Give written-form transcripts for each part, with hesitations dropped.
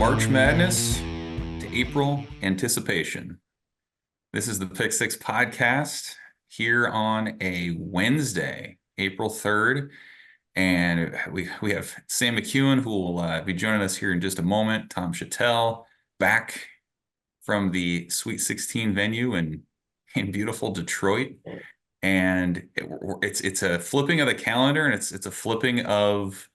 March Madness to April anticipation. This is the Pick Six podcast here on a Wednesday, April 3rd. And we have Sam McKewon, who will be joining us here in just a moment. Tom Shatel back from the Sweet 16 venue in beautiful Detroit. And it's a flipping of the calendar, and it's a flipping of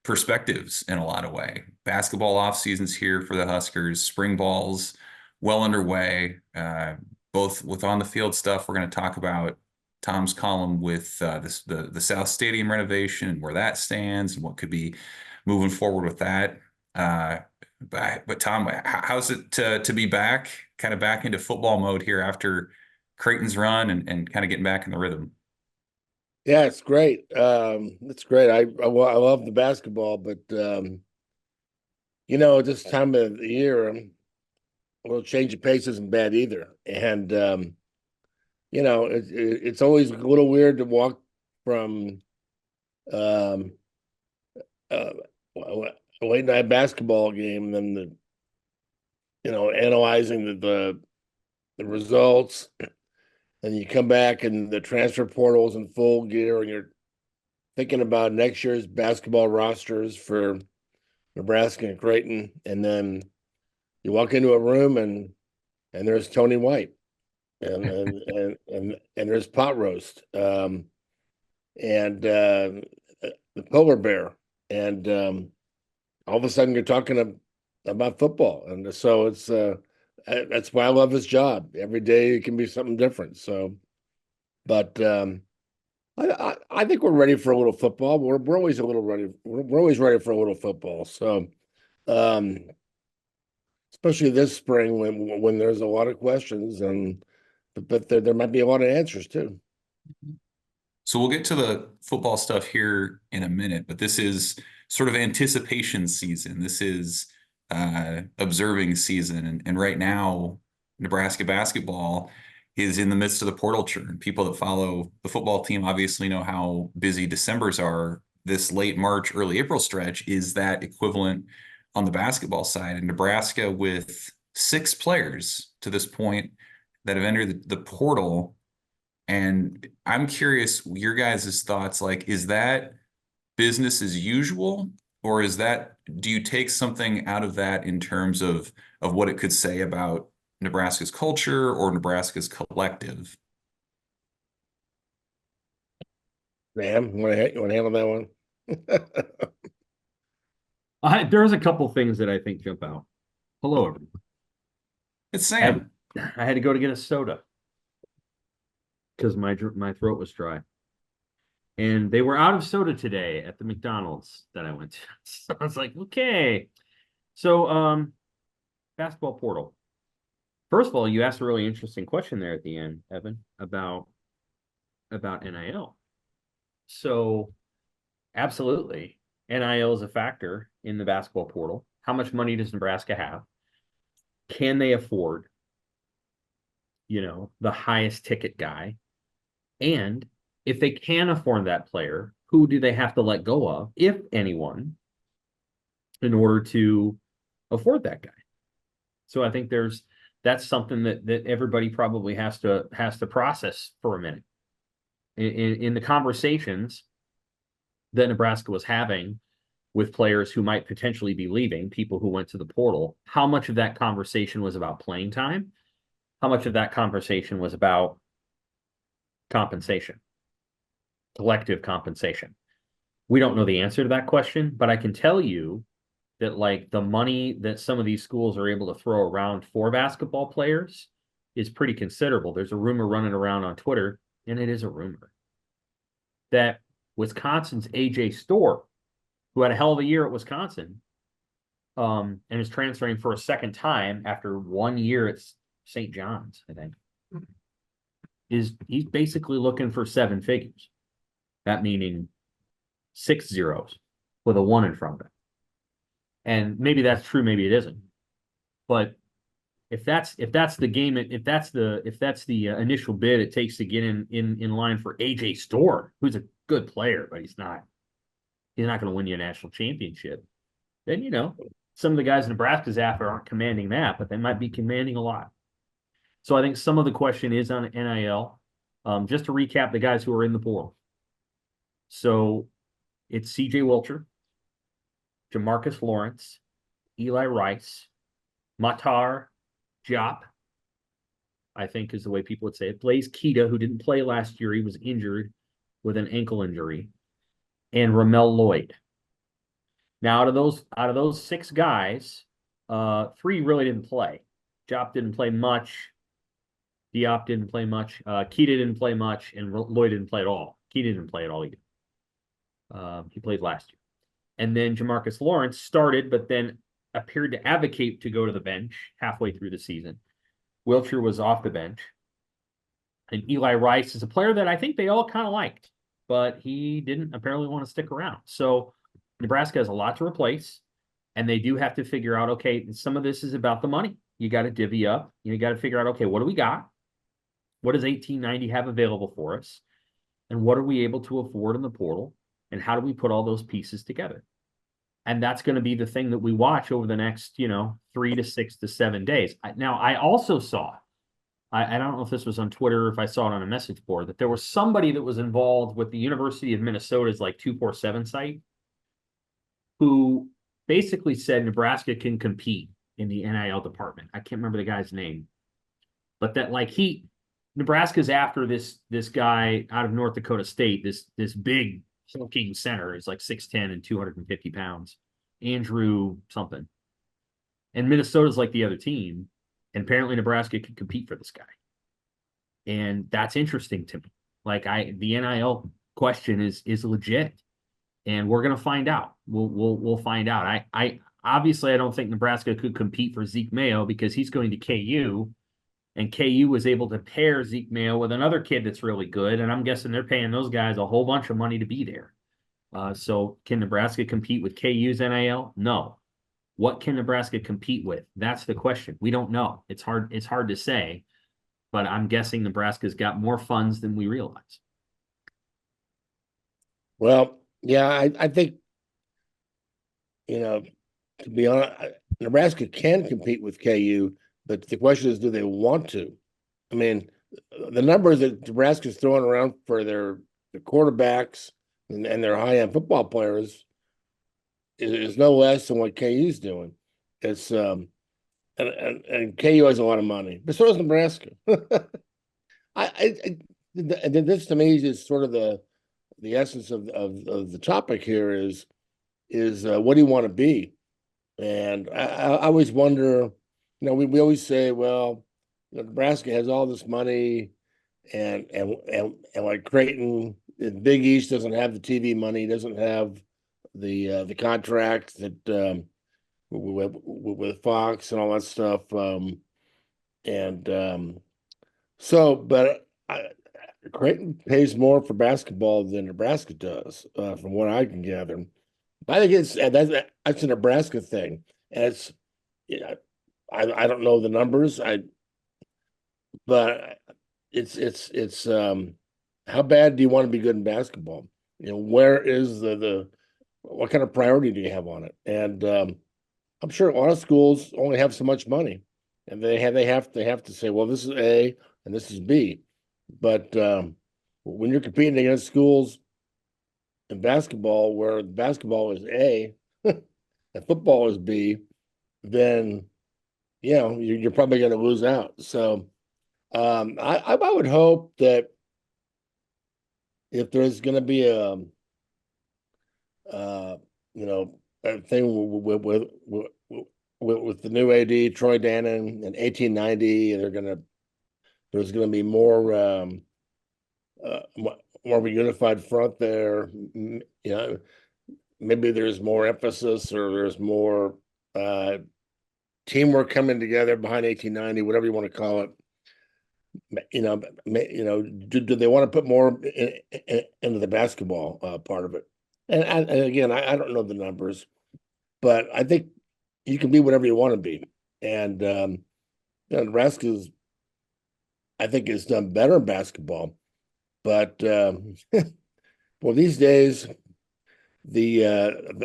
perspectives in a lot of way. Basketball off seasons here for the Huskers. Spring ball's well underway. Both with on the field stuff, we're going to talk about Tom's column with the South Stadium renovation and where that stands and what could be moving forward with that. But Tom, how's it to be back, kind of back into football mode here after Creighton's run and kind of getting back in the rhythm? Yeah, it's great. It's great. I love the basketball, but this time of the year, a little change of pace isn't bad either. And it's always a little weird to walk from a late night basketball game, and then analyzing the results. And you come back and the transfer portal's in full gear, and you're thinking about next year's basketball rosters for Nebraska and Creighton. And then you walk into a room and there's Tony White and there's pot roast, and the polar bear. And all of a sudden you're talking about football. And so it's that's why I love this job. Every day it can be something different. So, but I think we're ready for a little football. We're always a little ready. We're always ready for a little football. So, especially this spring when there's a lot of questions, but there might be a lot of answers too. So we'll get to the football stuff here in a minute, but this is sort of anticipation season. This is observing season, and right now Nebraska basketball is in the midst of the portal churn. People that follow the football team obviously know how busy Decembers are. This late March, early April stretch is that equivalent on the basketball side. And Nebraska, with 6 players to this point that have entered the portal, and I'm curious your guys' thoughts. Like, is that business as usual? Or do you take something out of that in terms of what it could say about Nebraska's culture or Nebraska's collective? Sam, you want to handle that one? There's a couple things that I think jump out. Hello, everyone. It's Sam. I had to go to get a soda because my throat was dry. And they were out of soda today at the McDonald's that I went to. So I was like, okay. So basketball portal. First of all, you asked a really interesting question there at the end, Evan, about NIL. So absolutely, NIL is a factor in the basketball portal. How much money does Nebraska have? Can they afford, the highest ticket guy? And if they can afford that player, who do they have to let go of, if anyone, in order to afford that guy? So I think that's something that everybody probably has to process for a minute. In the conversations that Nebraska was having with players who might potentially be leaving, people who went to the portal, how much of that conversation was about playing time? How much of that conversation was about compensation? Collective compensation. We don't know the answer to that question, but I can tell you that, like, the money that some of these schools are able to throw around for basketball players is pretty considerable. There's a rumor running around on Twitter, and it is a rumor, that Wisconsin's AJ Storr, who had a hell of a year at Wisconsin, and is transferring for a second time after 1 year at St. John's, I think, he's basically looking for 7 figures. That meaning 6 zeros with a 1 in front of it. And maybe that's true, maybe it isn't. But if that's the game, if that's the initial bid it takes to get in line for AJ Storr, who's a good player, but he's not going to win you a national championship, then some of the guys Nebraska's after aren't commanding that, but they might be commanding a lot. So I think some of the question is on NIL. Just to recap the guys who are in the portal. So it's CJ Wilcher, Jamarcus Lawrence, Eli Rice, Matar Diop, I think is the way people would say it. Blaze Keita, who didn't play last year. He was injured with an ankle injury. And Ramel Lloyd. Now, out of those 6 guys, 3 really didn't play. Diop didn't play much. Diop didn't play much. Keita didn't play much, and Lloyd didn't play at all. Keita didn't play at all either. He played last year. And then Jamarcus Lawrence started, but then appeared to advocate to go to the bench halfway through the season. Wilcher was off the bench. And Eli Rice is a player that I think they all kind of liked, but he didn't apparently want to stick around. So Nebraska has a lot to replace, and they do have to figure out, okay, some of this is about the money. You got to divvy up. You got to figure out, okay, what do we got? What does 1890 have available for us? And what are we able to afford in the portal? And how do we put all those pieces together? And that's going to be the thing that we watch over the next, 3 to 6 to 7 days. Now, I also saw, I don't know if this was on Twitter or if I saw it on a message board, that there was somebody that was involved with the University of Minnesota's 247 site who basically said Nebraska can compete in the NIL department. I can't remember the guy's name, but that Nebraska's after this guy out of North Dakota State, this big hulking center is 6'10" and 250 pounds, Andrew something. And Minnesota's the other team, and apparently Nebraska can compete for this guy. And that's interesting to me. The NIL question is legit, and we're gonna find out. We'll find out. I obviously I don't think Nebraska could compete for Zeke Mayo because he's going to KU. And KU was able to pair Zeke Mayo with another kid that's really good. And I'm guessing they're paying those guys a whole bunch of money to be there. So can Nebraska compete with KU's NIL? No. What can Nebraska compete with? That's the question. We don't know. It's hard to say. But I'm guessing Nebraska's got more funds than we realize. Well, yeah, I think, to be honest, Nebraska can compete with KU. But the question is, do they want to? I mean, the numbers that Nebraska's throwing around for their quarterbacks and their high-end football players is no less than what KU's doing. It's and KU has a lot of money, but so does Nebraska. This to me is sort of the essence of the topic here is what do you want to be? And I always wonder. We always say, well, Nebraska has all this money, and Creighton, Big East doesn't have the TV money, doesn't have the contract that with Fox and all that stuff, but Creighton pays more for basketball than Nebraska does, from what I can gather. I think that's a Nebraska thing, and it's I don't know the numbers. But it's how bad do you want to be good in basketball? Where is what kind of priority do you have on it? And I'm sure a lot of schools only have so much money, and they have to say, well, this is A and this is B. But when you're competing against schools in basketball where basketball is A and football is B, then you're probably going to lose out. So I would hope that if there's going to be a thing with the new AD Troy Dannon and 1890, there's going to be more of a unified front there. Maybe there's more emphasis or there's more teamwork coming together behind 1890, whatever you want to call it. Do they want to put more into the basketball part of it? And again, I don't know the numbers, but I think you can be whatever you want to be. And Nebraska's, I think, has done better in basketball, but well, these days the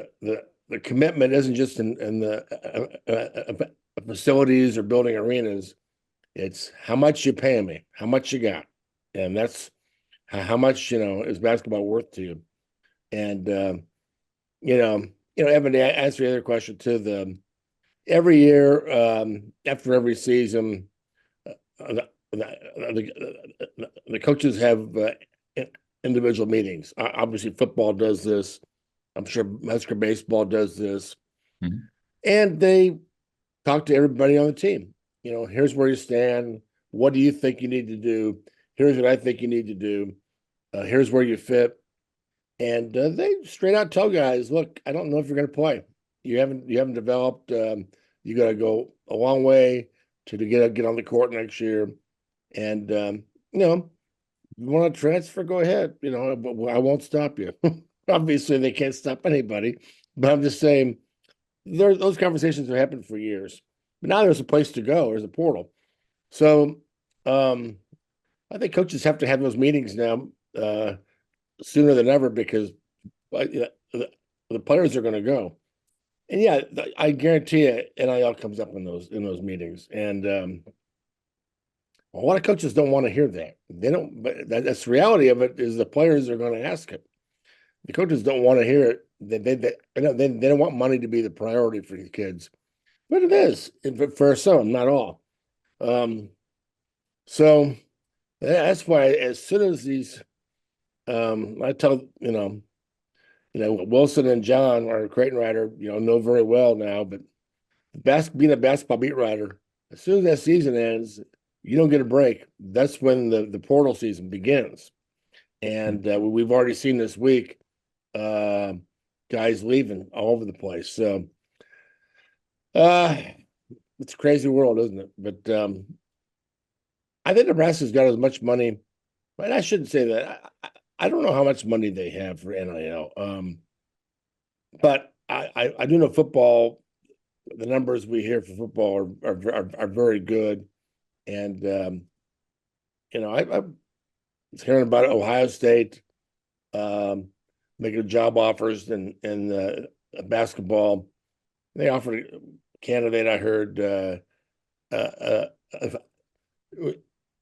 the commitment isn't just in the facilities or building arenas. It's how much you paying me, how much you got, and that's how much is basketball worth to you. And Evan, to answer the other question too, every year after every season, the coaches have individual meetings. Obviously, football does this. I'm sure Husker baseball does this, and they talk to everybody on the team. Here's where you stand. What do you think you need to do? Here's what I think you need to do. Here's where you fit. And they straight out tell guys, look, I don't know if you're going to play. You haven't developed. You got to go a long way to get on the court next year. And you want to transfer, go ahead. But I won't stop you. Obviously, they can't stop anybody. But I'm just saying, those conversations have happened for years. But now there's a place to go. There's a portal. So I think coaches have to have those meetings now sooner than ever, because the players are going to go. And yeah, I guarantee you, NIL comes up in those meetings. And a lot of coaches don't want to hear that. They don't. But that's the reality of it. Is the players are going to ask it. The coaches don't want to hear it. They don't want money to be the priority for these kids, but it is for some, not all. So that's why as soon as these, I tell Wilson and John, our Creighton writer, know very well now, but being a basketball beat writer, as soon as that season ends, you don't get a break. That's when the portal season begins, and we've already seen this week. Guys leaving all over the place. So it's a crazy world, isn't it? But I think Nebraska's got as much money, but I shouldn't say that. I don't know how much money they have for NIL. But I do know football, the numbers we hear for football are very good. And I was hearing about Ohio State making job offers in basketball. They offered a candidate, I heard, it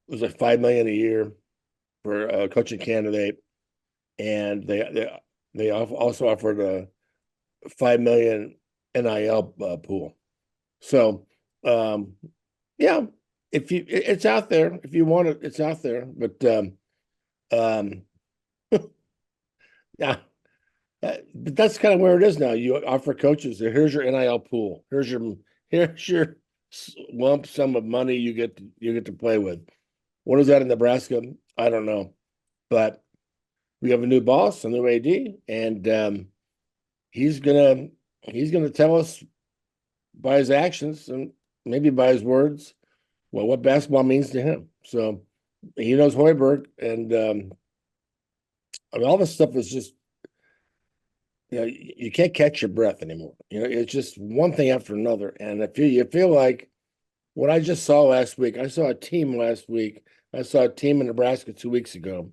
was like $5 million a year for a coaching candidate, and they also offered a $5 million NIL pool. So yeah, it's out there. If you want it, it's out there. But yeah. But that's kind of where it is now. You offer coaches, here's your NIL pool. Here's your lump sum of money you get to play with. What is that in Nebraska? I don't know. But we have a new boss, a new AD, and he's gonna tell us by his actions and maybe by his words what basketball means to him. So he knows Hoiberg, and all this stuff is just, you can't catch your breath anymore. It's just one thing after another. And if you feel like what I just saw last week, I saw a team last week. I saw a team in Nebraska 2 weeks ago.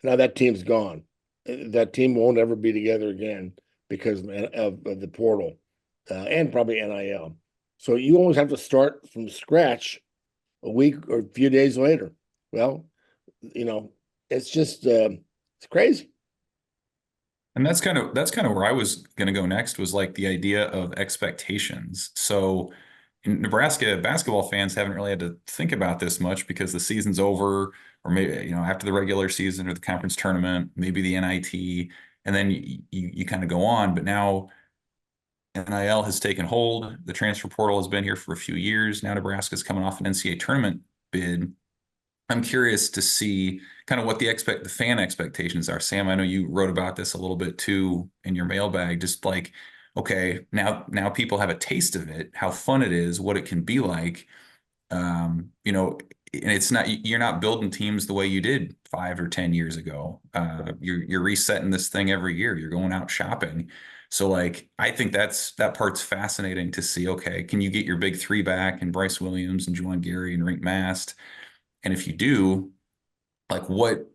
Now that team's gone. That team won't ever be together again because of the portal and probably NIL. So you always have to start from scratch a week or a few days later. Well, it's just it's crazy. And that's kind of where I was going to go next, was like the idea of expectations. So in Nebraska, basketball fans haven't really had to think about this much because the season's over, or maybe, after the regular season or the conference tournament, maybe the NIT, and then you kind of go on. But now NIL has taken hold. The transfer portal has been here for a few years. Now Nebraska's coming off an NCAA tournament bid. I'm curious to see kind of what the fan expectations are. Sam, I know you wrote about this a little bit too in your mailbag, just like, okay, now people have a taste of it, how fun it is, what it can be like. And it's not, you're not building teams the way you did 5 or 10 years ago. You're resetting this thing every year. You're going out shopping. So like, I think that part's fascinating to see. Okay, can you get your big three back and Bryce Williams and Juwan Gary and Rink Mast? And if you do, like, what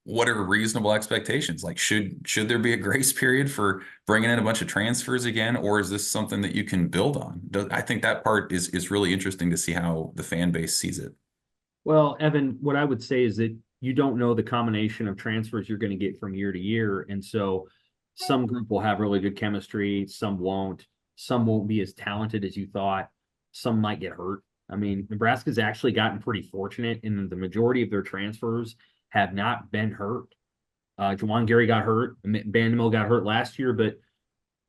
what are reasonable expectations? Like, should there be a grace period for bringing in a bunch of transfers again, or is this something that you can build on? I think that part is really interesting to see how the fan base sees it. Well, Evan, what I would say is that you don't know the combination of transfers you're going to get from year to year. And so some group will have really good chemistry, some won't. Some won't be as talented as you thought. Some might get hurt. I mean, Nebraska's actually gotten pretty fortunate in the majority of their transfers have not been hurt. Juwan Gary got hurt. Bandamo got hurt last year, but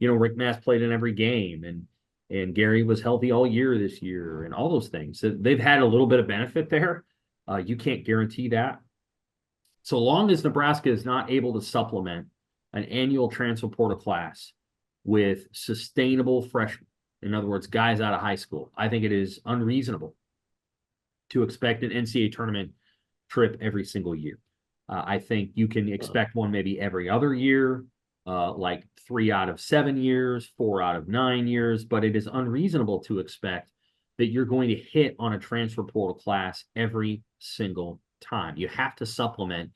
Rick Mass played in every game, and Gary was healthy all year this year, and all those things. So they've had a little bit of benefit there. You can't guarantee that. So long as Nebraska is not able to supplement an annual transfer portal class with sustainable freshmen, in other words, guys out of high school, I think it is unreasonable to expect an NCAA tournament trip every single year. I think you can expect one maybe every other year, like 3 out of 7 years, 4 out of 9 years, but it is unreasonable to expect that you're going to hit on a transfer portal class every single time. You have to supplement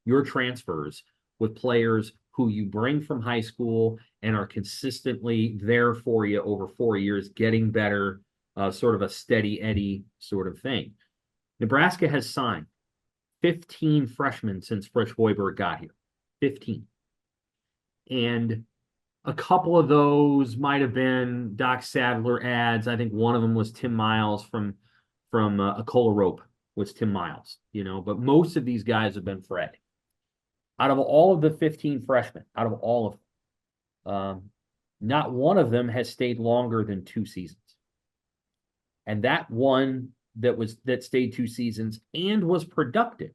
your transfers with players who you bring from high school and are consistently there for you over 4 years, getting better, sort of a steady Eddie sort of thing. Nebraska has signed 15 freshmen since Fritz Hoiberg got here. 15. And a couple of those might have been Doc Sadler ads. I think one of them was Tim Miles from Acola Rope was Tim Miles, but most of these guys have been Fred. Out of all of the 15 freshmen, out of all of them, not one of them has stayed longer than 2 seasons. And that one that stayed 2 seasons and was productive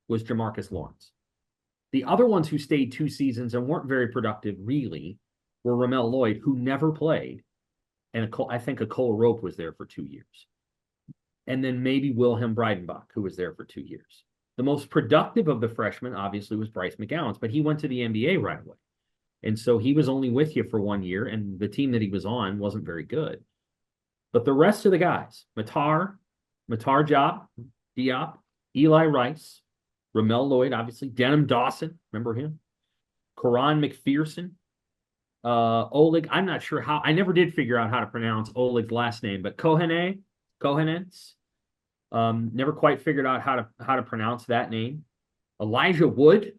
was Jamarcus Lawrence. The other ones who stayed 2 seasons and weren't very productive really were Ramel Lloyd, who never played, and I think Acola Rope was there for 2 years. And then maybe Wilhelm Breidenbach, who was there for 2 years. The most productive of the freshmen, obviously, was Bryce McGowan, but he went to the NBA right away. And so he was only with you for 1 year, and the team that he was on wasn't very good. But the rest of the guys, Matar Diop, Eli Rice, Ramel Lloyd, obviously, Denham Dawson, remember him? Koran McPherson, Oleg, I'm not sure how, I never did figure out how to pronounce Oleg's last name, but Kohenets, never quite figured out how to pronounce that name. Elijah Wood,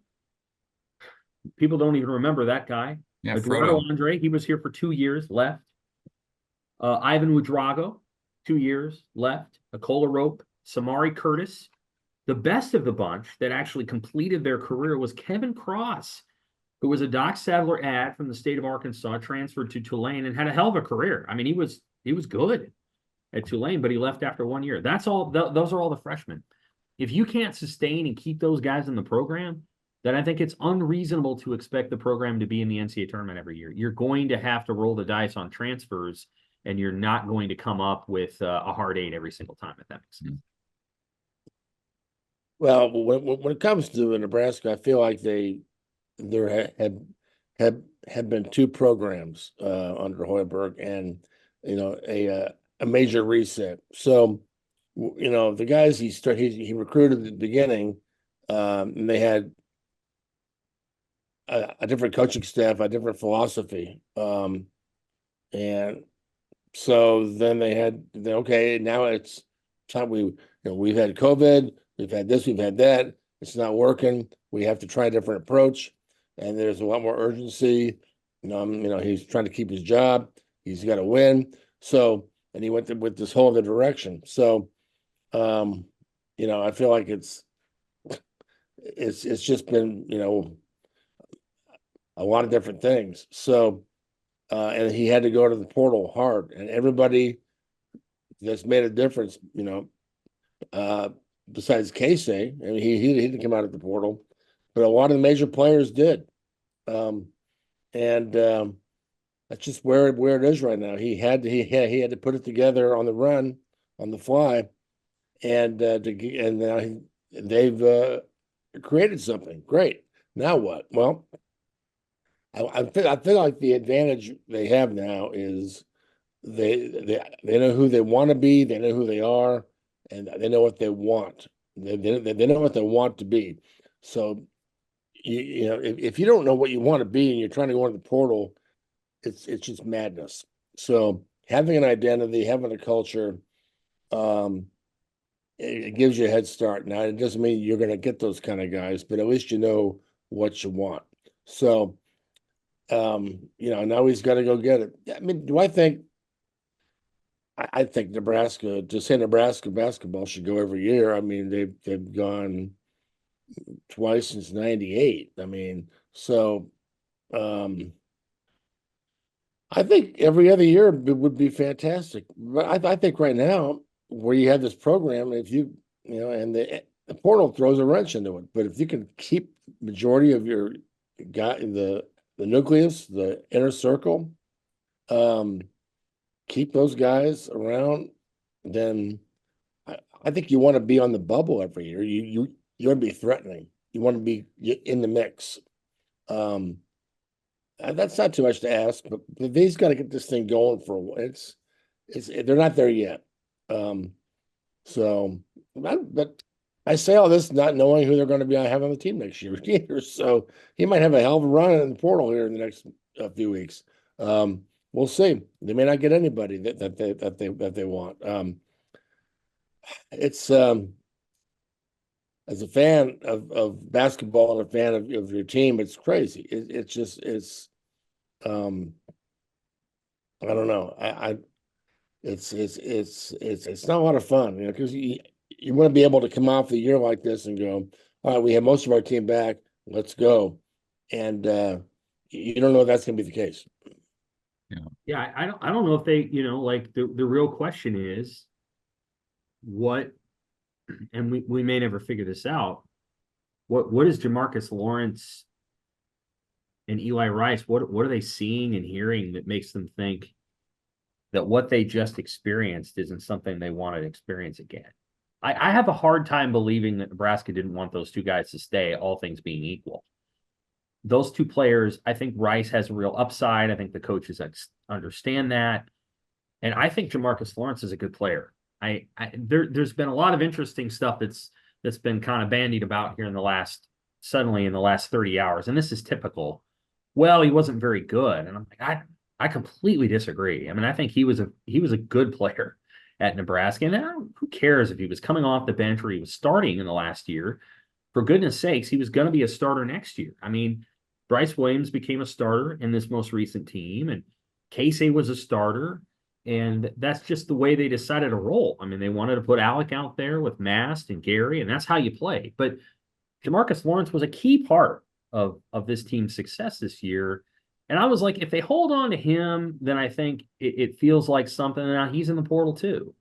people don't even remember that guy. Yeah, Eduardo Andre, he was here for 2 years, left. Ivan Ouedraogo, 2 years, left. Acola Rope, Samari Curtis. The best of the bunch that actually completed their career was Kevin Cross, who was a Doc Sadler ad from the state of Arkansas, transferred to Tulane and had a hell of a career. I mean, he was good at Tulane, but he left after 1 year. That's all. Those are all the freshmen. If you can't sustain and keep those guys in the program, then I think it's unreasonable to expect the program to be in the NCAA tournament every year. You're going to have to roll the dice on transfers, and you're not going to come up with a hard 8 every single time, if that makes sense. Well, when it comes to Nebraska, I feel like there have been 2 programs under Hoiberg, and a major reset. So the guys he recruited at the beginning, and they had a different coaching staff, a different philosophy, and so then now it's time we've had COVID. We've had this, we've had that. It's not working. We have to try a different approach, and there's a lot more urgency. He's trying to keep his job. He's got to win. So, and he went with this whole other direction. So, I feel like it's just been a lot of different things. So, and he had to go to the portal hard, and everybody that's made a difference, besides Casey, I mean, he didn't come out of the portal, but a lot of the major players did, and that's just where it is right now. He had to put it together on the run, on the fly, and now they've created something great. Now what? Well, I feel like the advantage they have now is they know who they want to be, they know who they are, and they know what they want. They know what they want to be. So you know, if you don't know what you want to be and you're trying to go into the portal, it's just madness. So having an identity, having a culture, it gives you a head start. Now, it doesn't mean you're going to get those kind of guys, but at least you know what you want. So, you know, now he's got to go get it. I mean, do I think? I think Nebraska, to say Nebraska basketball should go every year. I mean, they've gone twice since '98. I mean, so I think every other year would be fantastic. But I think right now, where you have this program, if you know, and the portal throws a wrench into it. But if you can keep majority of your guy, the nucleus, the inner circle, keep those guys around, then I think you want to be on the bubble every year. You want to be threatening. You want to be in the mix. That's not too much to ask, but they've got to get this thing going for a while. It's they're not there yet. So, but I say all this not knowing who they're going to be have on the team next year either. So he might have a hell of a run in the portal here in the next few weeks. We'll see. They may not get anybody that they want. It's as a fan of basketball and a fan of your team, it's crazy. It's just I don't know. It's not a lot of fun, you know, because you want to be able to come off the year like this and go, all right, we have most of our team back, let's go, and you don't know if that's going to be the case. Yeah, I don't know if they, you know, like the real question is what, and we may never figure this out. What is Jamarcus Lawrence and Eli Rice? What are they seeing and hearing that makes them think that what they just experienced isn't something they want to experience again? I have a hard time believing that Nebraska didn't want those two guys to stay, all things being equal. Those two players, I think Rice has a real upside. I think the coaches understand that. And I think Jamarcus Lawrence is a good player. There's been a lot of interesting stuff that's been kind of bandied about here in the last 30 hours. And this is typical. Well, he wasn't very good. And I'm like, I completely disagree. I mean, I think he was a good player at Nebraska. And who cares if he was coming off the bench or he was starting in the last year? For goodness sakes, he was going to be a starter next year. I mean, Bryce Williams became a starter in this most recent team, and Casey was a starter, and that's just the way they decided to roll. I mean, they wanted to put Alec out there with Mast and Gary, and that's how you play. But Jamarcus Lawrence was a key part of this team's success this year. And I was like, if they hold on to him, then I think it feels like something. Now he's in the portal too.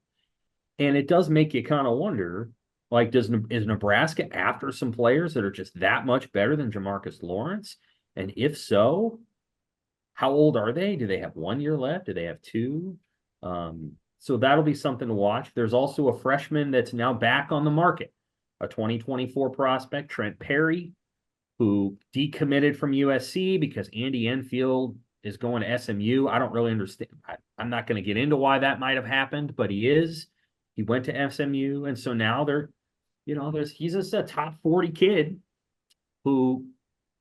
And it does make you kind of wonder, like, is Nebraska after some players that are just that much better than Jamarcus Lawrence? And if so, how old are they? Do they have 1 year left? Do they have two? So that'll be something to watch. There's also a freshman that's now back on the market, a 2024 prospect, Trent Perry, who decommitted from USC because Andy Enfield is going to SMU. I don't really understand. I'm not going to get into why that might have happened, but he is. He went to SMU, and so now he's just a top 40 kid who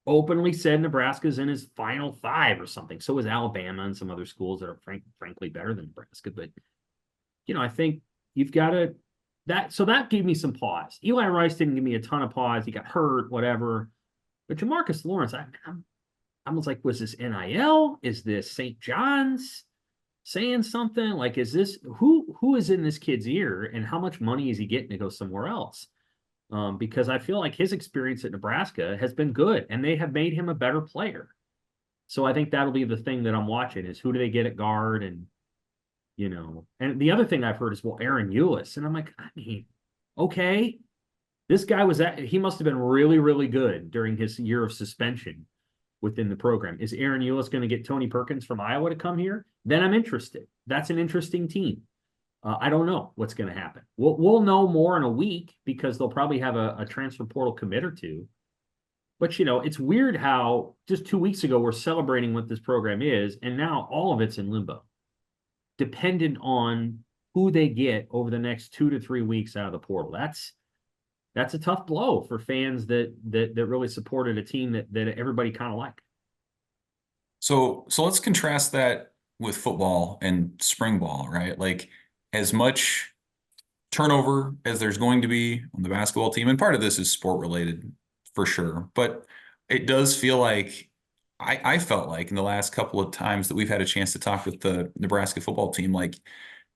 openly said Nebraska's in his final five or something. So is Alabama and some other schools that are frankly better than Nebraska. But I think you've got to so that gave me some pause. Eli Rice didn't give me a ton of pause. He got hurt, whatever. But Jamarcus Lawrence, I was like, was this NIL? Is this St. John's saying something? Like, is this who is in this kid's ear, and how much money is he getting to go somewhere else? Because I feel like his experience at Nebraska has been good, and they have made him a better player. So I think that'll be the thing that I'm watching is who do they get at guard, and and the other thing I've heard is, well, Aaron Eulis, and I'm like, I mean, okay, this guy he must have been really, really good during his year of suspension within the program. Is Aaron Eulis going to get Tony Perkins from Iowa to come here? Then I'm interested. That's an interesting team. I don't know what's going to happen. We'll know more in a week because they'll probably have a transfer portal commit or two. But, it's weird how just 2 weeks ago we're celebrating what this program is, and now all of it's in limbo, dependent on who they get over the next 2 to 3 weeks out of the portal. That's that's a tough blow for fans that really supported a team that everybody kind of liked. So let's contrast that with football and spring ball, right? Like as much turnover as there's going to be on the basketball team, and part of this is sport related for sure, but it does feel like I felt like in the last couple of times that we've had a chance to talk with the Nebraska football team, like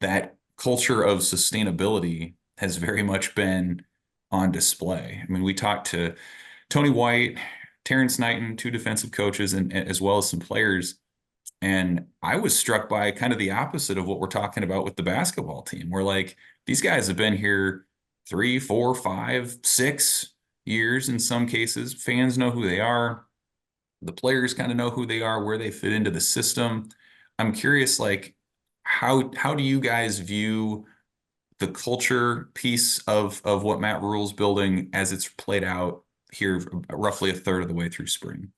that culture of sustainability has very much been on display. I mean, we talked to Tony White, Terrence Knighton, two defensive coaches, and as well as some players. And I was struck by kind of the opposite of what we're talking about with the basketball team. Where like these guys have been here 3, 4, 5, 6 years in some cases. Fans know who they are. The players kind of know who they are, where they fit into the system. I'm curious, like, how do you guys view the culture piece of what Matt Rule's building as it's played out here roughly a third of the way through spring?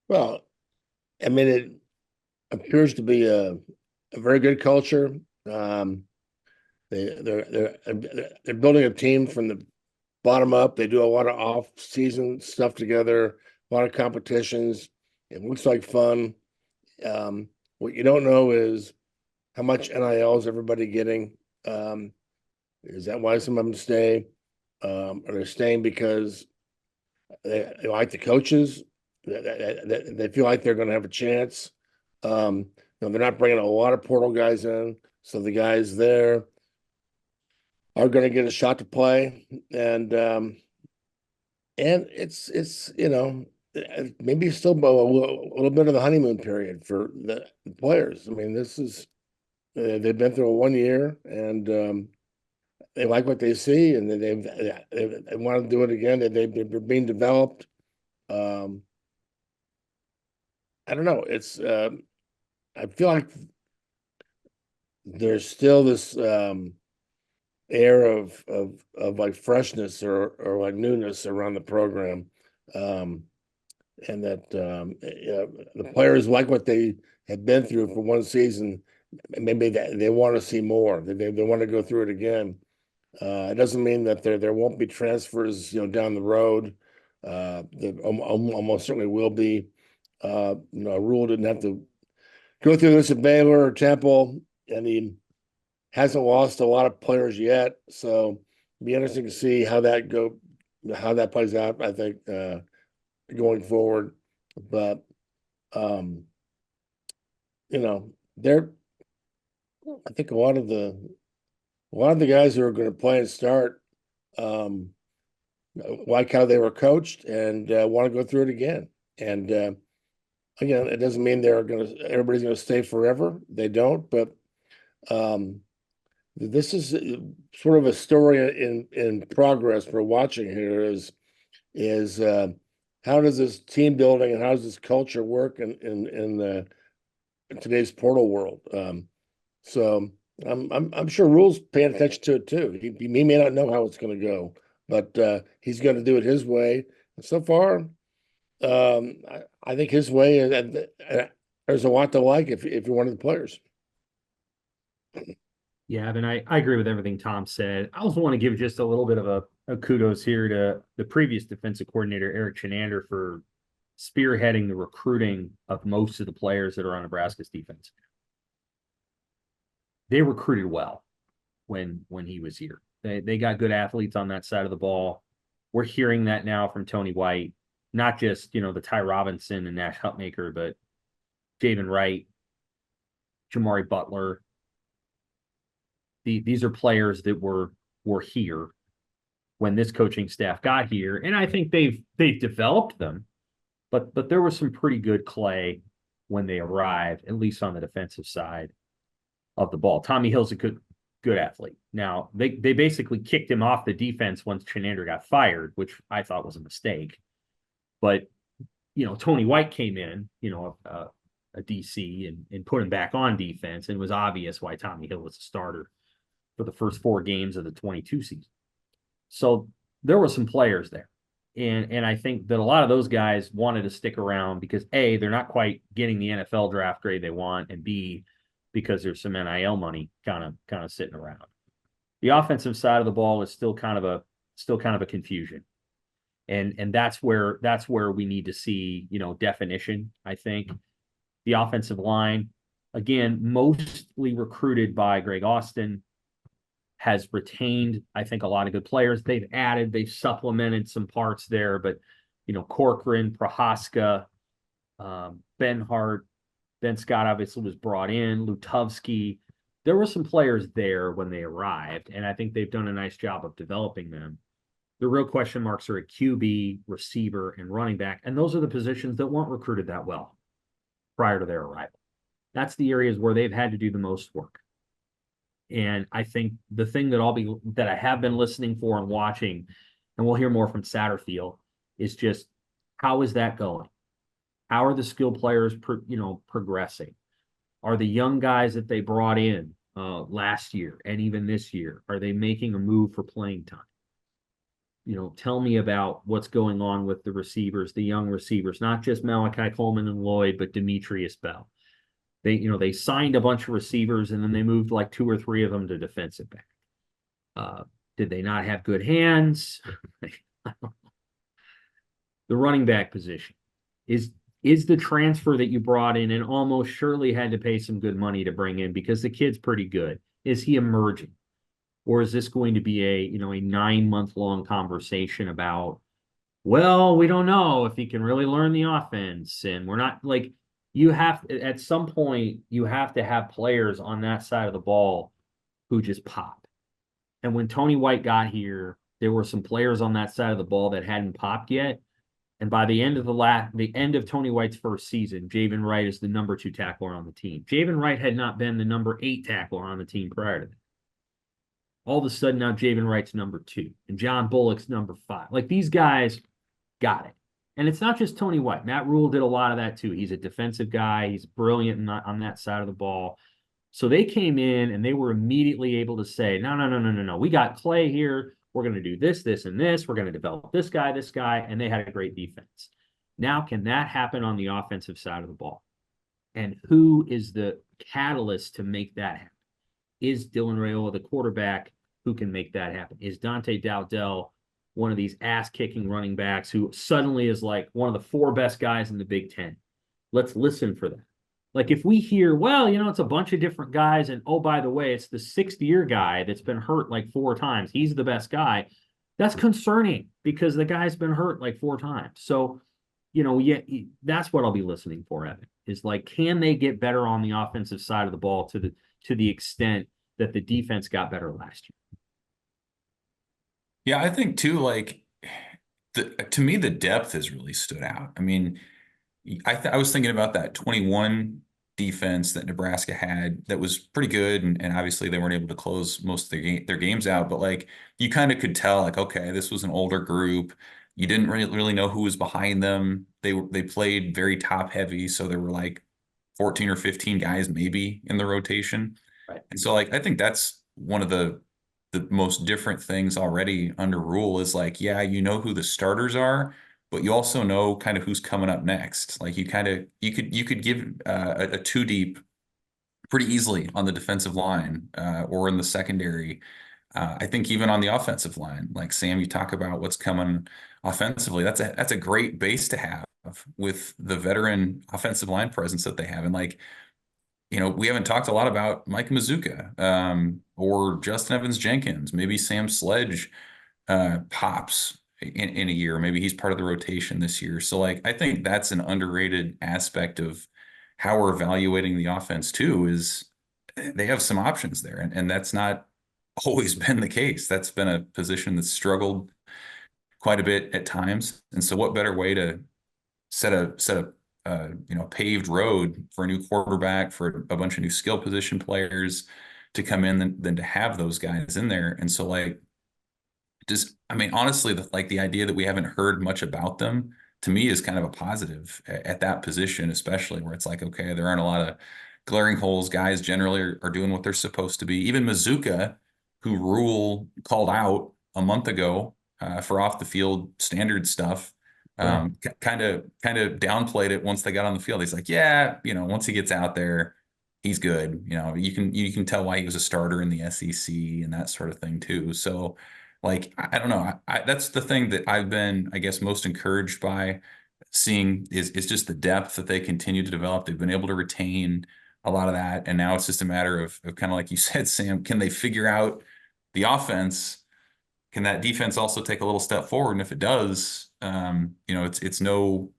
Well, I mean, it appears to be a very good culture. They're building a team from the bottom up. They do a lot of off-season stuff together, a lot of competitions. It looks like fun. What you don't know is how much NIL is everybody getting. Is that why some of them stay? Are they staying because they like the coaches? They feel like they're going to have a chance. They're not bringing a lot of portal guys in, so the guys there are going to get a shot to play, and it's maybe still a little bit of the honeymoon period for the players. I mean, this is they've been through a 1 year, and they like what they see, and they want to do it again. They're being developed. I don't know. It's I feel like there's still this air of like freshness or like newness around the program, and that the players like what they have been through for one season. Maybe they want to see more. They want to go through it again. It doesn't mean that there won't be transfers, down the road. There almost certainly will be. Rule didn't have to go through this at Baylor or Temple, and he hasn't lost a lot of players yet. So it'll be interesting to see how that plays out, I think, going forward. But they're I think a lot of the guys who are going to play and start like how they were coached and want to go through it again. And again, it doesn't mean everybody's going to stay forever. They don't, but this is sort of a story in progress we're watching here. Is how does this team building and how does this culture work in today's portal world? So I'm sure Rule's paying attention to it too. He may not know how it's going to go, but he's going to do it his way. And so far, I think his way, and there's a lot to like if you're one of the players. Yeah, and I agree with everything Tom said. I also want to give just a little bit of a kudos here to the previous defensive coordinator, Eric Chenander, for spearheading the recruiting of most of the players that are on Nebraska's defense. They recruited well when he was here. They got good athletes on that side of the ball. We're hearing that now from Tony White, not just, the Ty Robinson and Nash Hutmaker, but Javen Wright, Jamari Butler. These are players that were here when this coaching staff got here, and I think they've developed them, but there was some pretty good clay when they arrived, at least on the defensive side of the ball. Tommy Hill's a good athlete. Now they basically kicked him off the defense once Chenander got fired, which I thought was a mistake. But Tony White came in, a DC and put him back on defense, and it was obvious why Tommy Hill was a starter for the first 4 games of the 22 season. So there were some players there. And I think that a lot of those guys wanted to stick around because A, they're not quite getting the NFL draft grade they want, and B, because there's some NIL money kind of sitting around. The offensive side of the ball is still kind of a confusion. And that's where we need to see, definition, I think. The offensive line, again, mostly recruited by Greg Austin, has retained, I think, a lot of good players. They've supplemented some parts there, but Corcoran, Prohaska, Ben Hart, Ben Scott obviously was brought in, Lutovsky. There were some players there when they arrived, and I think they've done a nice job of developing them. The real question marks are at QB, receiver, and running back, and those are the positions that weren't recruited that well prior to their arrival. That's the areas where they've had to do the most work. And I think the thing that I have been listening for and watching, and we'll hear more from Satterfield, is just how is that going? How are the skill players, progressing? Are the young guys that they brought in last year and even this year, are they making a move for playing time? Tell me about what's going on with the receivers, the young receivers, not just Malachi Coleman and Lloyd, but Demetrius Bell. They signed a bunch of receivers and then they moved like 2 or 3 of them to defensive back. Did they not have good hands? The running back position is the transfer that you brought in and almost surely had to pay some good money to bring in because the kid's pretty good. Is he emerging? Or is this going to be a 9-month-long conversation about, well, we don't know if he can really learn the offense. And we're not at some point, you have to have players on that side of the ball who just pop. And when Tony White got here, there were some players on that side of the ball that hadn't popped yet. And by the end of Tony White's first season, Javen Wright is the number 2 tackler on the team. Javen Wright had not been the number 8 tackler on the team prior to that. All of a sudden now Javen Wright's number 2 and John Bullock's number 5. Like these guys got it. And it's not just Tony White. Matt Rule did a lot of that too. He's a defensive guy. He's brilliant on that side of the ball. So they came in and they were immediately able to say, no. We got Clay here. We're going to do this, this, and this. We're going to develop this guy. And they had a great defense. Now, can that happen on the offensive side of the ball? And who is the catalyst to make that happen? Is Dylan Raiola the quarterback who can make that happen? Is Dante Dowdell one of these ass-kicking running backs who suddenly is like one of the 4 best guys in the Big Ten? Let's listen for that. Like if we hear, well, it's a bunch of different guys, and oh, by the way, it's the 6th-year guy that's been hurt like 4 times. He's the best guy. That's concerning because the guy's been hurt like 4 times. So, that's what I'll be listening for, Evan, is like, can they get better on the offensive side of the ball to the extent that the defense got better last year? Yeah, I think too, to me, the depth has really stood out. I mean, I was thinking about that 21 defense that Nebraska had that was pretty good, and obviously they weren't able to close most of their games out, but you kind of could tell okay, this was an older group. You didn't really know who was behind them. They played very top heavy, so there were 14 or 15 guys maybe in the rotation. Right. And so I think that's one of the most different things already under Rule is who the starters are, but you also know kind of who's coming up next. You could give a 2 deep pretty easily on the defensive line or in the secondary. I think even on the offensive line, Sam, you talk about what's coming offensively. That's a great base to have with the veteran offensive line presence that they have. And we haven't talked a lot about Mike Mazuka or Justin Evans Jenkins. Maybe Sam Sledge pops in a year. Maybe he's part of the rotation this year. So I think that's an underrated aspect of how we're evaluating the offense too, is they have some options there. And that's not always been the case. That's been a position that's struggled quite a bit at times. And so what better way to set a paved road for a new quarterback, for a bunch of new skill position players to come in than to have those guys in there. And so honestly, the idea that we haven't heard much about them to me is kind of a positive at that position, especially where it's okay, there aren't a lot of glaring holes. Guys generally are doing what they're supposed to be. Even Mazuka, who Rule called out a month ago for off the field standard stuff, kind of downplayed it once they got on the field. He's like, yeah, once he gets out there, he's good. You can tell why he was a starter in the SEC and that sort of thing too. So, like, I don't know. That's the thing that I've been, I guess, most encouraged by seeing is just the depth that they continue to develop. They've been able to retain a lot of that, and now it's just a matter of kind of like you said, Sam, can they figure out the offense? Can that defense also take a little step forward? And if it does, it's no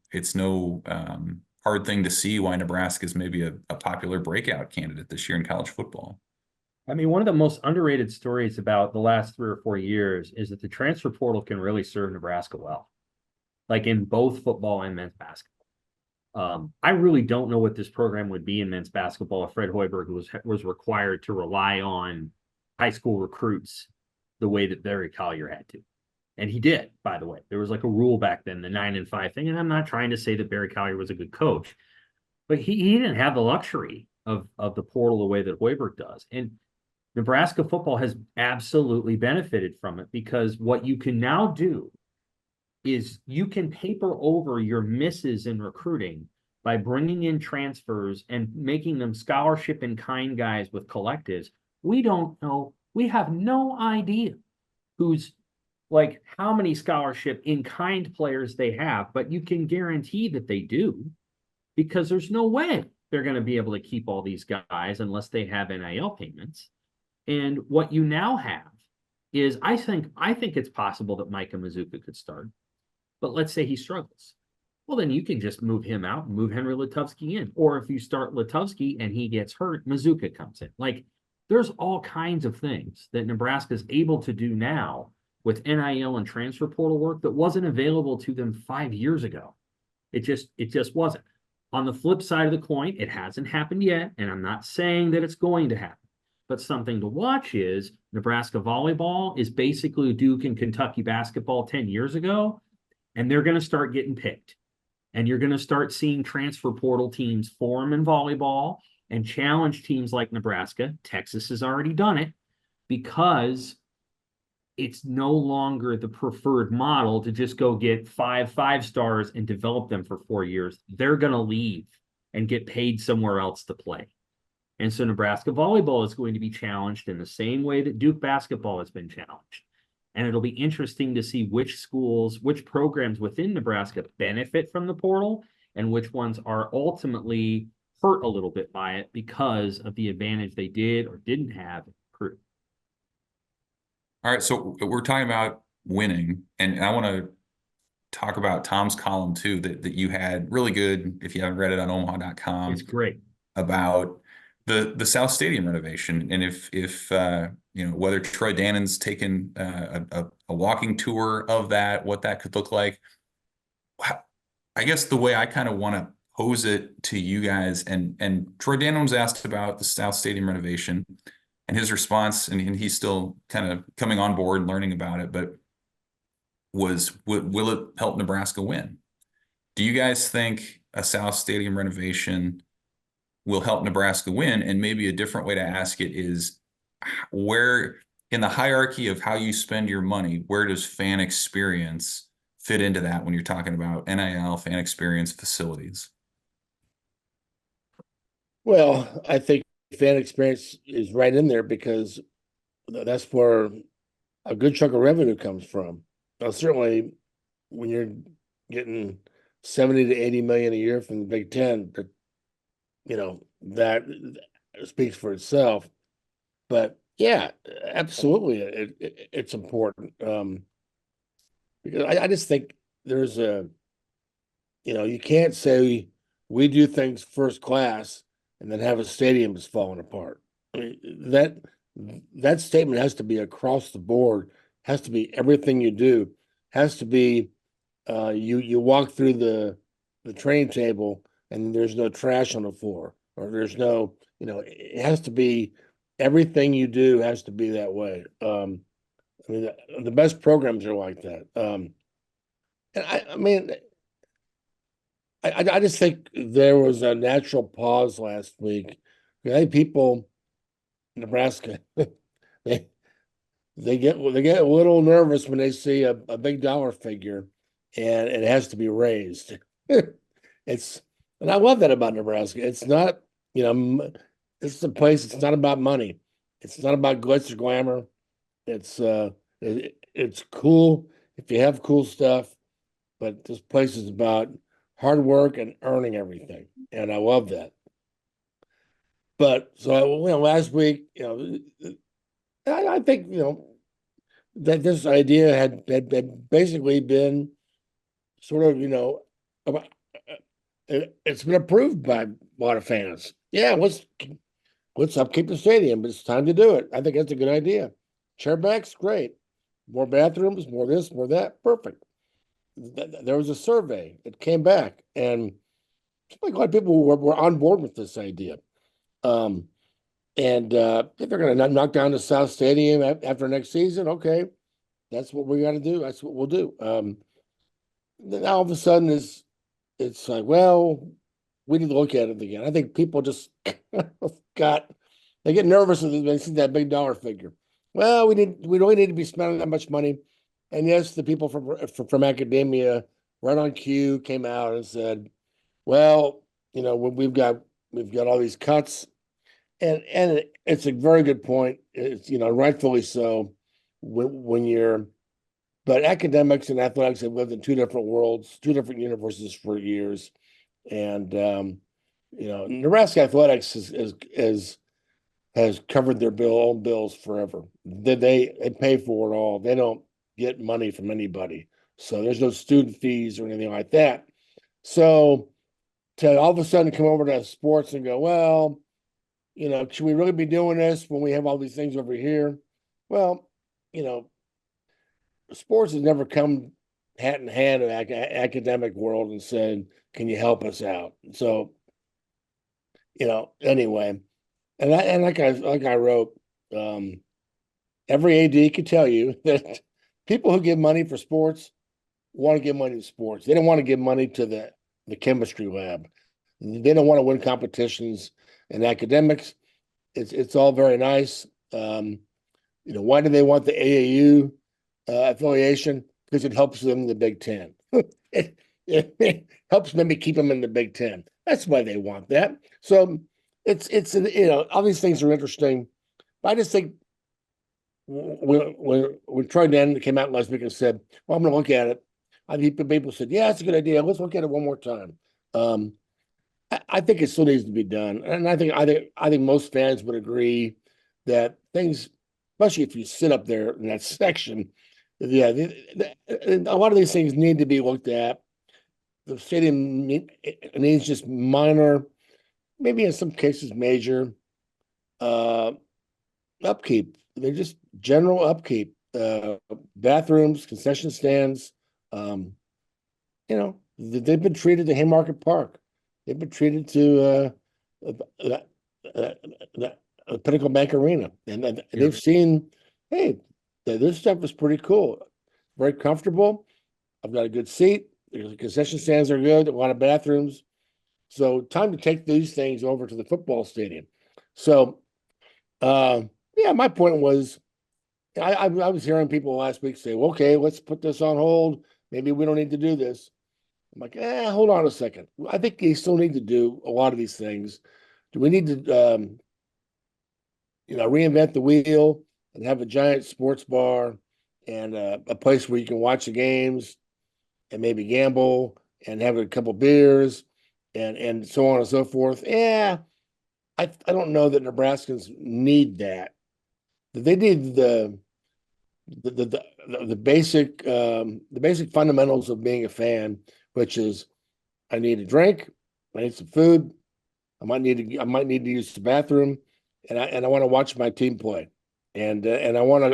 hard thing to see why Nebraska is maybe a popular breakout candidate this year in college football. I mean, one of the most underrated stories about the last 3 or 4 years is that the transfer portal can really serve Nebraska well, like in both football and men's basketball. I really don't know what this program would be in men's basketball if Fred Hoiberg was required to rely on high school recruits the way that Barry Collier had to. And he did, by the way. There was like a rule back then, the 9-5 thing. And I'm not trying to say that Barry Collier was a good coach, but he didn't have the luxury of the portal the way that Hoiberg does. And Nebraska football has absolutely benefited from it, because what you can now do is you can paper over your misses in recruiting by bringing in transfers and making them scholarship in kind guys with collectives. We don't know. We have no idea who's like how many scholarship in kind players they have, but you can guarantee that they do, because there's no way they're going to be able to keep all these guys unless they have NIL payments. And what you now have is, I think it's possible that Micah Mazuka could start, but let's say he struggles. Well, then you can just move him out and move Henry Lutovsky in. Or if you start Lutovsky and he gets hurt, Mazuka comes in. Like, there's all kinds of things that Nebraska is able to do now with NIL and transfer portal work that wasn't available to them 5 years ago. It just wasn't. On the flip side of the coin, it hasn't happened yet, and I'm not saying that it's going to happen. But something to watch is Nebraska volleyball is basically Duke and Kentucky basketball 10 years ago, and they're going to start getting picked. And you're going to start seeing transfer portal teams form in volleyball and challenge teams like Nebraska. Texas has already done it, because it's no longer the preferred model to just go get 5 stars and develop them for 4 years. They're going to leave and get paid somewhere else to play. And so Nebraska volleyball is going to be challenged in the same way that Duke basketball has been challenged. And it'll be interesting to see which schools, which programs within Nebraska benefit from the portal and which ones are ultimately hurt a little bit by it because of the advantage they did or didn't have in recruiting. All right, so we're talking about winning, and I want to talk about Tom's column too that you had, really good, if you haven't read it, on omaha.com. It's great. About the South Stadium renovation, and if whether Troy Dannon's taken a walking tour of that, what that could look like. I guess the way I kind of want to pose it to you guys, and Troy Dannon was asked about the South Stadium renovation, and his response, and he's still kind of coming on board and learning about it, but will it help Nebraska win? Do you guys think a South Stadium renovation will help Nebraska win? And maybe a different way to ask it is, where in the hierarchy of how you spend your money, where does fan experience fit into that when you're talking about NIL, fan experience, facilities? Well, I think fan experience is right in there, because that's where a good chunk of revenue comes from. Now, certainly when you're getting 70 to 80 million a year from the Big Ten, that speaks for itself. But yeah, absolutely, it's important, because I just think there's you can't say we do things first class and then have a stadium that's falling apart. I mean, that statement has to be across the board, has to be everything you do, has to be you walk through the train table and there's no trash on the floor, or there's no, it has to be, everything you do has to be that way. I mean, the best programs are like that. And I mean, I just think there was a natural pause last week. I think people in Nebraska, they get a little nervous when they see a big dollar figure and it has to be raised. And I love that about Nebraska. It's not, this is a place. It's not about money. It's not about glitz or glamour. It's cool if you have cool stuff, but this place is about hard work and earning everything, and I love that. But so last week, I think that this idea had basically been sort of about, it's been approved by a lot of fans. Yeah, let's upkeep the stadium, but it's time to do it. I think that's a good idea. Chairbacks, great. More bathrooms, more this, more that, perfect. There was a survey that came back, and like a lot of people were on board with this idea. And if they're going to knock down the South Stadium after next season, okay, that's what we got to do. That's what we'll do. Then all of a sudden, it's like, well, we need to look at it again. I think people just they get nervous when they see that big dollar figure. Well, we really need to be spending that much money. And yes, the people from academia, right on cue, came out and said, well, we've got all these cuts, and it's a very good point. It's rightfully so. When you're, but academics and athletics have lived in two different worlds, two different universes for years, and Nebraska athletics has covered their own bills forever. They pay for it all. They don't get money from anybody, so there's no student fees or anything like that. So to all of a sudden come over to sports and go, well, should we really be doing this when we have all these things over here? Well, sports has never come hat in hand in academic world and said, can you help us out? So, anyway, and like I wrote, every AD could tell you that people who give money for sports want to give money to sports. They don't want to give money to the chemistry lab. They don't want to win competitions in academics. It's all very nice. Why do they want the AAU affiliation? Because it helps them in the Big Ten. it helps maybe keep them in the Big Ten. That's why they want that. So it's all these things are interesting. But I just think when Troy Denton came out last week and said, "Well, I'm going to look at it," I think people said, "Yeah, it's a good idea. Let's look at it one more time." I think it still needs to be done, and I think most fans would agree that things, especially if you sit up there in that section, yeah, a lot of these things need to be looked at. The stadium needs just minor, maybe in some cases major, upkeep. They're just general upkeep. Bathrooms, concession stands. They've been treated to Haymarket Park. They've been treated to Pinnacle Bank Arena, and they've seen, hey, this stuff is pretty cool, very comfortable. I've got a good seat. The concession stands are good. A lot of bathrooms. So time to take these things over to the football stadium. So, yeah, my point was, I was hearing people last week say, well, okay, let's put this on hold. Maybe we don't need to do this. I'm like, hold on a second. I think you still need to do a lot of these things. Do we need to, reinvent the wheel and have a giant sports bar and a place where you can watch the games and maybe gamble and have a couple beers and so on and so forth? Yeah, I don't know that Nebraskans need that. They need the basic fundamentals of being a fan, which is I need a drink, I need some food, I might need to use the bathroom, and I want to watch my team play, and I want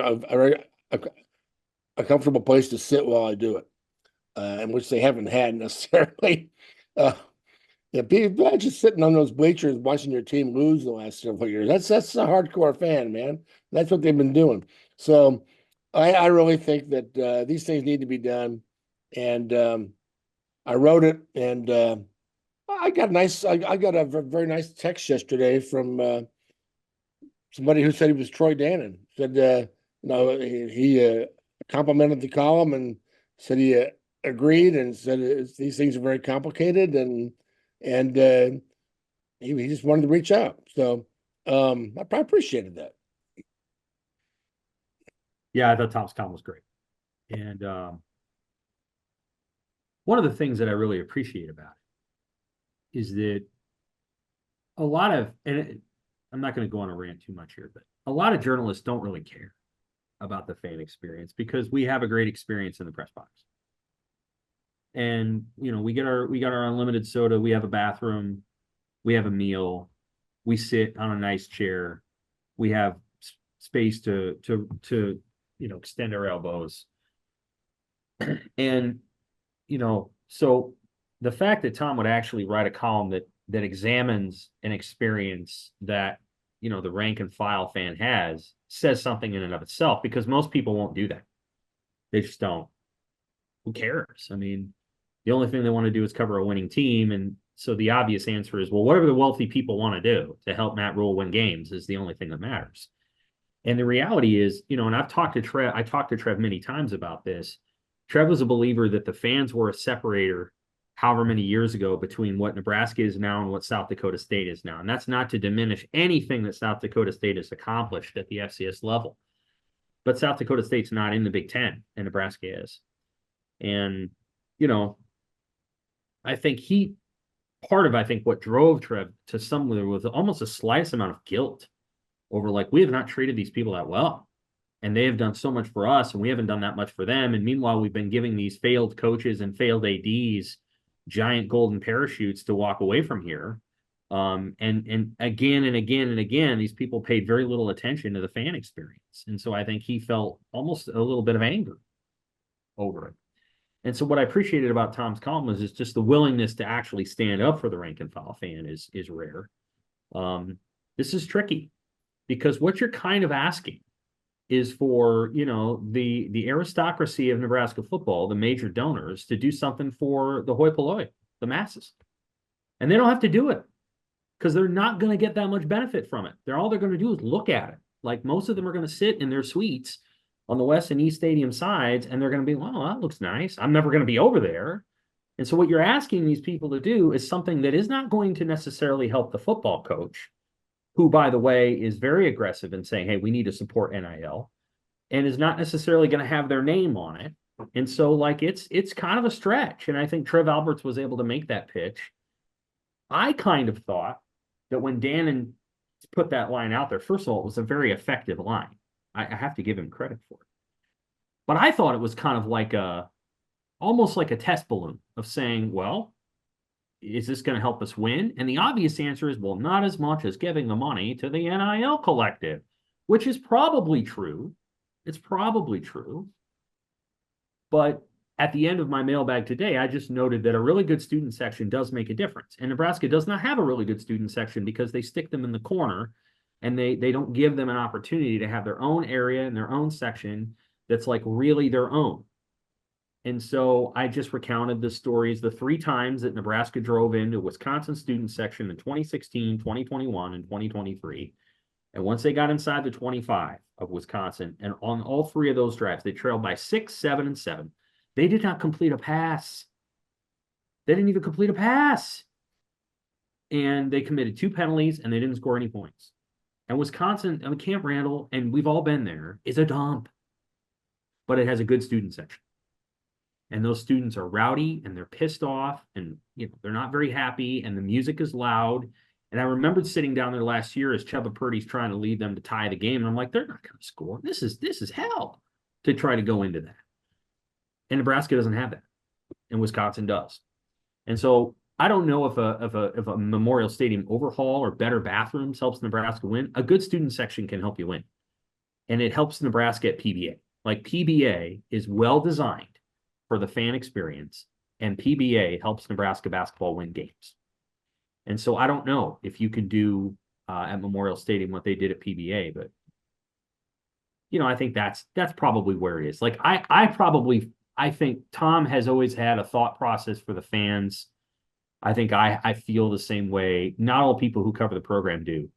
a comfortable place to sit while I do it, in which they haven't had necessarily. People just sitting on those bleachers watching your team lose the last several years. That's a hardcore fan, man. That's what they've been doing. So I really think that these things need to be done, and I wrote it, and I got a very nice text yesterday from somebody who said he was Troy Dannon. Said he complimented the column and said he agreed and said these things are very complicated and he just wanted to reach out. So I probably appreciated that. Yeah, I thought Tom's column was great. And one of the things that I really appreciate about it is that a lot of, I'm not going to go on a rant too much here, but a lot of journalists don't really care about the fan experience because we have a great experience in the press box. And, we got our unlimited soda, we have a bathroom, we have a meal, we sit on a nice chair, we have space to extend our elbows. And, so the fact that Tom would actually write a column that examines an experience that, the rank and file fan has says something in and of itself, because most people won't do that. They just don't. Who cares? I mean, the only thing they want to do is cover a winning team. And so the obvious answer is, well, whatever the wealthy people want to do to help Matt Rule win games is the only thing that matters. And the reality is, and I talked to Trev many times about this. Trev was a believer that the fans were a separator however many years ago between what Nebraska is now and what South Dakota State is now. And that's not to diminish anything that South Dakota State has accomplished at the FCS level. But South Dakota State's not in the Big Ten, and Nebraska is. And, I think what drove Trev to somewhere was almost a slight amount of guilt over, like, we have not treated these people that well. And they have done so much for us, and we haven't done that much for them. And meanwhile, we've been giving these failed coaches and failed ADs giant golden parachutes to walk away from here. And again and again and again, these people paid very little attention to the fan experience. And so I think he felt almost a little bit of anger over it. And so what I appreciated about Tom's column is just the willingness to actually stand up for the rank and file fan is rare. This is tricky because what you're kind of asking is for, the aristocracy of Nebraska football, the major donors, to do something for the hoi polloi, the masses. And they don't have to do it because they're not going to get that much benefit from it. All they're going to do is look at it. Like, most of them are going to sit in their suites on the West and East Stadium sides, and they're going to be, wow, that looks nice. I'm never going to be over there. And so what you're asking these people to do is something that is not going to necessarily help the football coach, who, by the way, is very aggressive in saying, hey, we need to support NIL, and is not necessarily going to have their name on it. And so, like, it's kind of a stretch. And I think Trev Alberts was able to make that pitch. I kind of thought that when Dan put that line out there, first of all, it was a very effective line. I have to give him credit for it. But I thought it was kind of almost like a test balloon of saying, well, is this going to help us win? And the obvious answer is, well, not as much as giving the money to the NIL collective, which is probably true. It's probably true. But at the end of my mailbag today, I just noted that a really good student section does make a difference. And Nebraska does not have a really good student section because they stick them in the corner and they don't give them an opportunity to have their own area and their own section that's like really their own. And so I just recounted the stories, the 3 times that Nebraska drove into Wisconsin student section in 2016, 2021, and 2023. And once they got inside the 25 of Wisconsin, and on all 3 of those drives, they trailed by 6, 7, and 7. They did not complete a pass. They didn't even complete a pass. And they committed 2 penalties, and they didn't score any points. And Wisconsin, Camp Randall, and we've all been there, is a dump. But it has a good student section. And those students are rowdy, and they're pissed off, and they're not very happy, and the music is loud. And I remembered sitting down there last year as Chuba Purdy's trying to lead them to tie the game. And I'm like, they're not going to score. This is hell to try to go into that. And Nebraska doesn't have that. And Wisconsin does. And so I don't know if a Memorial Stadium overhaul or better bathrooms helps Nebraska win. A good student section can help you win. And it helps Nebraska at PBA. Like, PBA is well designed for the fan experience, and PBA helps Nebraska basketball win games. And so I don't know if you can do at Memorial Stadium what they did at PBA, but I think that's probably where it is. Like, I think Tom has always had a thought process for the fans. I think I feel the same way. Not all people who cover the program do,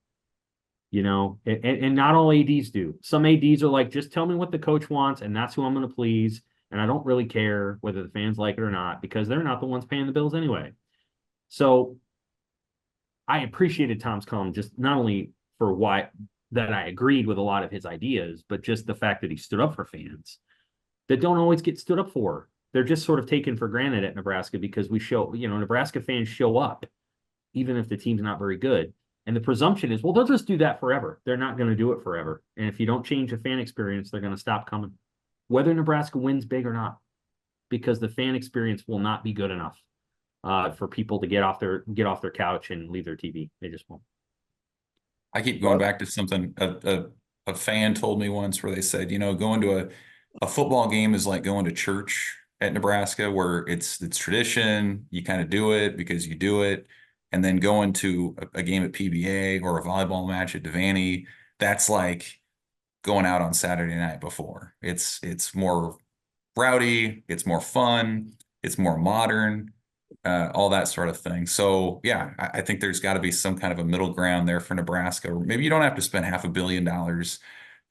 and not all ADs do. Some ADs are like, just tell me what the coach wants, and that's who I'm going to please. And I don't really care whether the fans like it or not, because they're not the ones paying the bills anyway. So I appreciated Tom's column, just not only for why that I agreed with a lot of his ideas, but just the fact that he stood up for fans that don't always get stood up for. They're just sort of taken for granted at Nebraska because we show, Nebraska fans show up, even if the team's not very good. And the presumption is, well, they'll just do that forever. They're not going to do it forever. And if you don't change the fan experience, they're going to stop coming, whether Nebraska wins big or not, because the fan experience will not be good enough for people to get off their couch and leave their TV. They just won't. I keep going back to something a fan told me once where they said, going to a football game is like going to church at Nebraska, where it's tradition. You kind of do it because you do it. And then going to a game at PBA or a volleyball match at Devaney, that's like going out on Saturday night before. It's more rowdy, it's more fun, it's more modern, all that sort of thing. So yeah, I think there's got to be some kind of a middle ground there for Nebraska. Or maybe you don't have to spend $500 million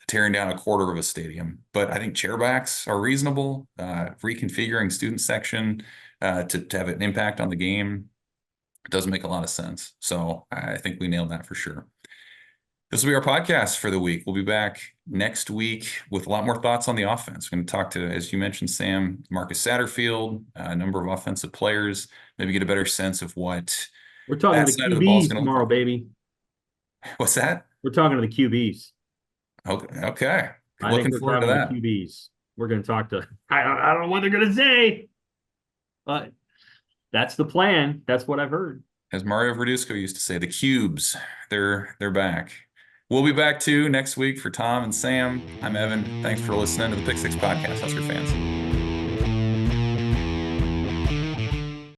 tearing down a quarter of a stadium, but I think chairbacks are reasonable. Reconfiguring student section to have an impact on the game does make a lot of sense. So I think we nailed that for sure. This will be our podcast for the week. We'll be back next week with a lot more thoughts on the offense. We're going to talk to, as you mentioned, Sam, Marcus Satterfield, a number of offensive players, maybe get a better sense of what we're talking to the QBs tomorrow, baby. What's that? We're talking to the QBs. Okay. Looking forward to that. QBs. We're going to talk to. I don't know what they're going to say, but that's the plan. That's what I've heard. As Mario Verduzco used to say, the cubes. They're back. We'll be back too next week for Tom and Sam. I'm Evan. Thanks for listening to the Pick Six Podcast, Husker fans.